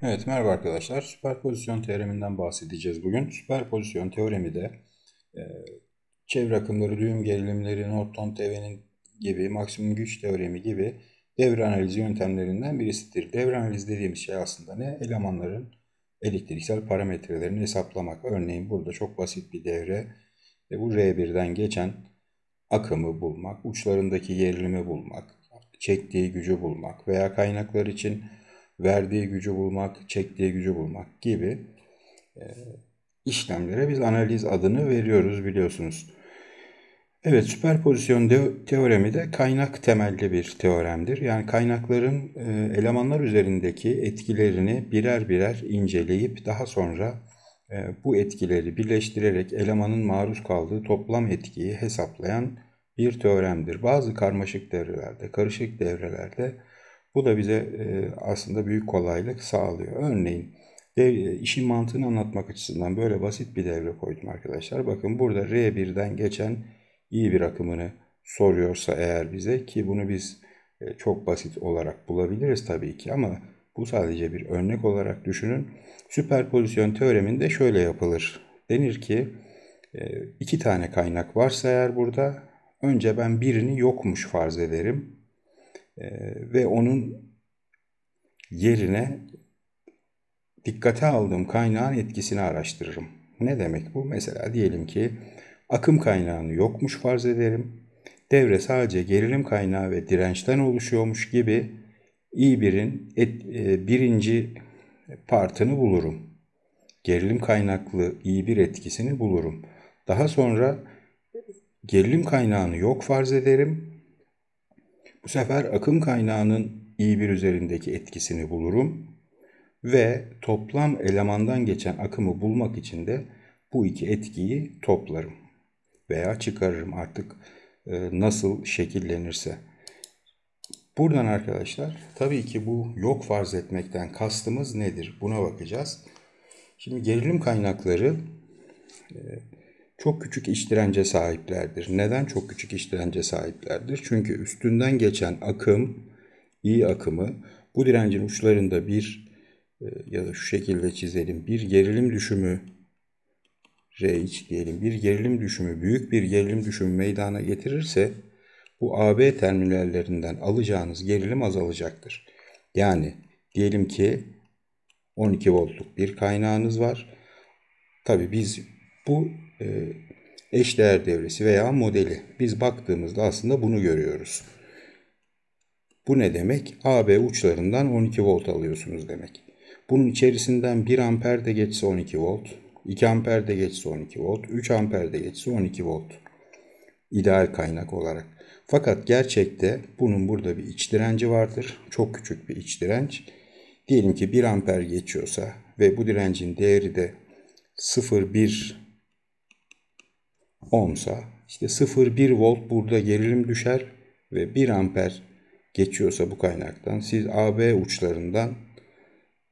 Evet, merhaba arkadaşlar. Süperpozisyon teoreminden bahsedeceğiz bugün. Süperpozisyon teoremi de e, çevre akımları, düğüm gerilimleri, Norton-Thevenin gibi, maksimum güç teoremi gibi devre analizi yöntemlerinden birisidir. Devre analizi dediğimiz şey aslında ne? Elemanların elektriksel parametrelerini hesaplamak. Örneğin burada çok basit bir devre. Bu R1'den geçen akımı bulmak, uçlarındaki gerilimi bulmak, çektiği gücü bulmak veya kaynaklar için verdiği gücü bulmak, çektiği gücü bulmak gibi işlemlere biz analiz adını veriyoruz biliyorsunuz. Evet, süperpozisyon teoremi de kaynak temelli bir teoremdir. Yani kaynakların elemanlar üzerindeki etkilerini birer birer inceleyip daha sonra bu etkileri birleştirerek elemanın maruz kaldığı toplam etkiyi hesaplayan bir teoremdir. Bazı karmaşık devrelerde, karışık devrelerde bu da bize aslında büyük kolaylık sağlıyor. Örneğin işin mantığını anlatmak açısından böyle basit bir devre koydum arkadaşlar. Bakın burada R1'den geçen iyi bir akımını soruyorsa eğer bize, ki bunu biz çok basit olarak bulabiliriz tabii ki, ama bu sadece bir örnek olarak düşünün. Süperpozisyon teoreminde şöyle yapılır. Denir ki iki tane kaynak varsa eğer burada, önce ben birini yokmuş farz ederim ve onun yerine dikkate aldığım kaynağın etkisini araştırırım. Ne demek bu? Mesela diyelim ki akım kaynağını yokmuş farz ederim. Devre sadece gerilim kaynağı ve dirençten oluşuyormuş gibi I1'in birinci partını bulurum. Gerilim kaynaklı I1 etkisini bulurum. Daha sonra gerilim kaynağını yok farz ederim. Bu sefer akım kaynağının I1 üzerindeki etkisini bulurum. Ve toplam elemandan geçen akımı bulmak için de bu iki etkiyi toplarım veya çıkarırım artık nasıl şekillenirse. Buradan arkadaşlar tabii ki bu yok farz etmekten kastımız nedir? Buna bakacağız. Şimdi gerilim kaynakları çok küçük iç dirence sahiplerdir. Neden çok küçük iç dirence sahiplerdir? Çünkü üstünden geçen akım, I akımı bu direncin uçlarında bir ya da şu şekilde çizelim. Bir gerilim düşümü R diyelim. Bir gerilim düşümü, büyük bir gerilim düşümü meydana getirirse bu AB terminallerinden alacağınız gerilim azalacaktır. Yani diyelim ki 12 voltluk bir kaynağınız var. Tabii biz bu eşdeğer devresi veya modeli biz baktığımızda aslında bunu görüyoruz. Bu ne demek? AB uçlarından 12 volt alıyorsunuz demek. Bunun içerisinden 1 amper de geçse 12 volt, 2 amper de geçse 12 volt, 3 amper de geçse 12 volt. İdeal kaynak olarak. Fakat gerçekte bunun burada bir iç direnci vardır. Çok küçük bir iç direnç. Diyelim ki 1 amper geçiyorsa ve bu direncin değeri de 0,1 ohmsa, işte 0,1 volt burada gerilim düşer ve 1 amper geçiyorsa bu kaynaktan siz AB uçlarından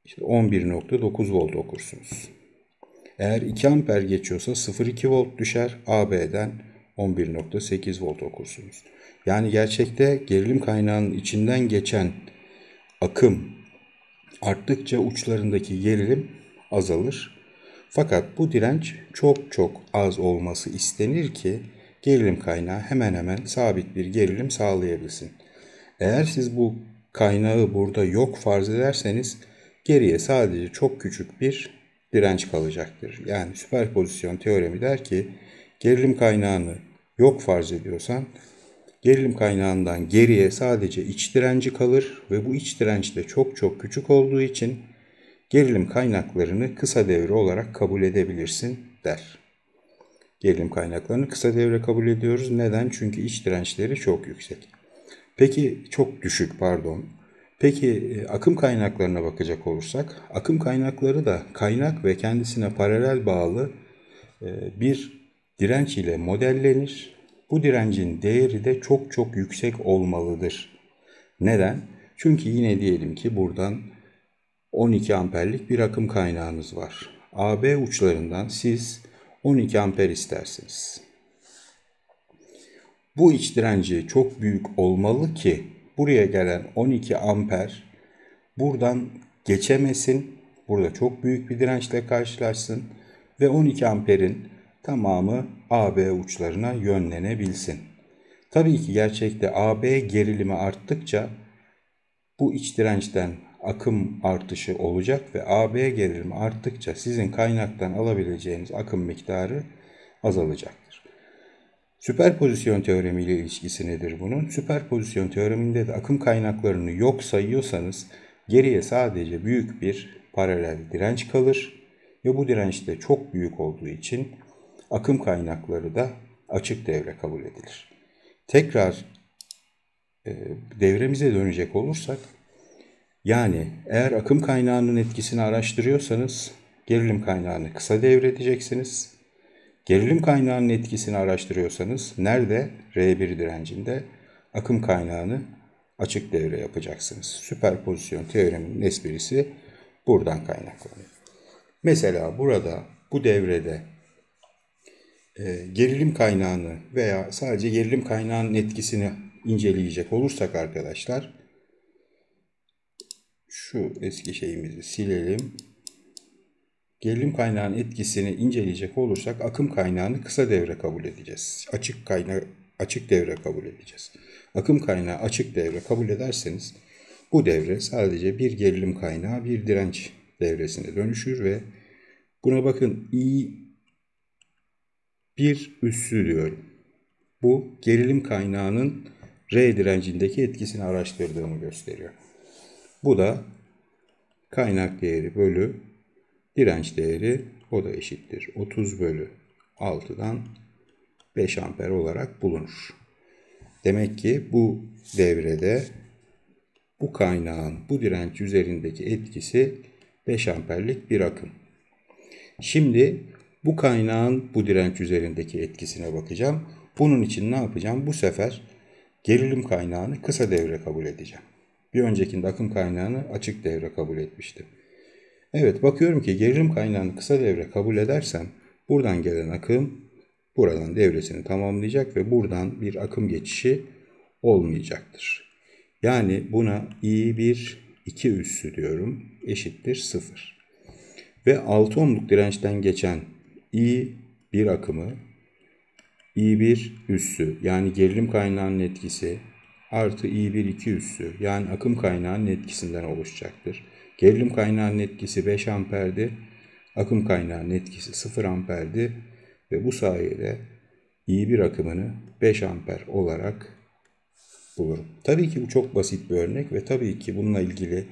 işte 11,9 volt okursunuz. Eğer 2 amper geçiyorsa 0,2 volt düşer, AB'den 11,8 volt okursunuz. Yani gerçekte gerilim kaynağının içinden geçen akım arttıkça uçlarındaki gerilim azalır. Fakat bu direnç çok çok az olması istenir ki gerilim kaynağı hemen hemen sabit bir gerilim sağlayabilsin. Eğer siz bu kaynağı burada yok farz ederseniz geriye sadece çok küçük bir direnç kalacaktır. Yani süperpozisyon teoremi der ki gerilim kaynağını yok farz ediyorsan gerilim kaynağından geriye sadece iç direnci kalır ve bu iç direnç de çok çok küçük olduğu için gerilim kaynaklarını kısa devre olarak kabul edebilirsin der. Gerilim kaynaklarını kısa devre kabul ediyoruz. Neden? Çünkü iç dirençleri çok yüksek. Peki çok düşük pardon. Peki akım kaynaklarına bakacak olursak, akım kaynakları da kaynak ve kendisine paralel bağlı bir direnç ile modellenir. Bu direncin değeri de çok çok yüksek olmalıdır. Neden? Çünkü yine diyelim ki buradan 12 amperlik bir akım kaynağınız var. AB uçlarından siz 12 amper istersiniz. Bu iç direnci çok büyük olmalı ki buraya gelen 12 amper buradan geçemesin burada çok büyük bir dirençle karşılaşsın ve 12 amperin tamamı AB uçlarına yönlenebilsin. Tabii ki gerçekte AB gerilimi arttıkça bu iç dirençten akım artışı olacak ve AB gerilimi arttıkça sizin kaynaktan alabileceğiniz akım miktarı azalacaktır. Süperpozisyon teoremi ile ilişkisi nedir bunun? Süperpozisyon teoreminde de akım kaynaklarını yok sayıyorsanız geriye sadece büyük bir paralel direnç kalır ve bu direnç de çok büyük olduğu için akım kaynakları da açık devre kabul edilir. Tekrar devremize dönecek olursak, yani eğer akım kaynağının etkisini araştırıyorsanız gerilim kaynağını kısa devredeceksiniz. Gerilim kaynağının etkisini araştırıyorsanız nerede? R1 direncinde akım kaynağını açık devre yapacaksınız. Süperpozisyon teoreminin esprisi buradan kaynaklanıyor. Mesela burada bu devrede gerilim kaynağını veya sadece gerilim kaynağının etkisini inceleyecek olursak arkadaşlar, şu eski şeyimizi silelim. Gerilim kaynağının etkisini inceleyecek olursak akım kaynağını kısa devre kabul edeceğiz. Açık devre kabul edeceğiz. Akım kaynağı açık devre kabul ederseniz bu devre sadece bir gerilim kaynağı, bir direnç devresine dönüşür ve buna bakın, I1 üssü diyorum. Bu gerilim kaynağının R direncindeki etkisini araştırdığımı gösteriyor. Bu da kaynak değeri bölü direnç değeri, o da eşittir 30 bölü 6'dan 5 amper olarak bulunur. Demek ki bu devrede bu kaynağın bu direnç üzerindeki etkisi 5 amperlik bir akım. Şimdi bu kaynağın bu direnç üzerindeki etkisine bakacağım. Bunun için ne yapacağım? Bu sefer gerilim kaynağını kısa devre kabul edeceğim. Bir öncekinde akım kaynağını açık devre kabul etmiştim. Evet, bakıyorum ki gerilim kaynağını kısa devre kabul edersem buradan gelen akım buradan devresini tamamlayacak ve buradan bir akım geçişi olmayacaktır. Yani buna I1 2 üssü diyorum, eşittir 0. Ve 6 ohmluk dirençten geçen I1 akımı I1 üssü, yani gerilim kaynağının etkisi, artı I1 2 üssü, yani akım kaynağının etkisinden oluşacaktır. Gerilim kaynağının etkisi 5 amperdi. Akım kaynağının etkisi 0 amperdi. Ve bu sayede I1 akımını 5 amper olarak bulurum. Tabii ki bu çok basit bir örnek ve tabii ki bununla ilgili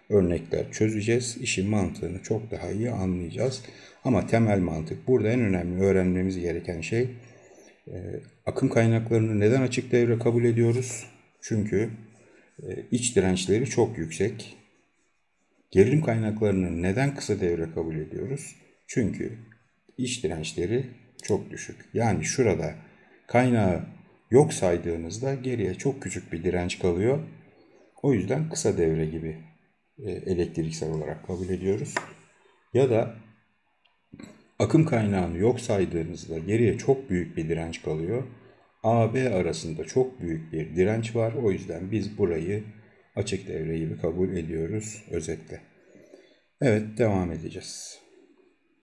örnekler çözeceğiz. İşin mantığını çok daha iyi anlayacağız. Ama temel mantık burada, en önemli öğrenmemiz gereken şey, akım kaynaklarını neden açık devre kabul ediyoruz? Çünkü iç dirençleri çok yüksek. Gerilim kaynaklarını neden kısa devre kabul ediyoruz? Çünkü iç dirençleri çok düşük. Yani şurada kaynağı yok saydığınızda geriye çok küçük bir direnç kalıyor. O yüzden kısa devre gibi elektriksel olarak kabul ediyoruz. Ya da akım kaynağını yok saydığınızda geriye çok büyük bir direnç kalıyor. AB arasında çok büyük bir direnç var. O yüzden biz burayı açık devre gibi kabul ediyoruz özetle. Evet, devam edeceğiz.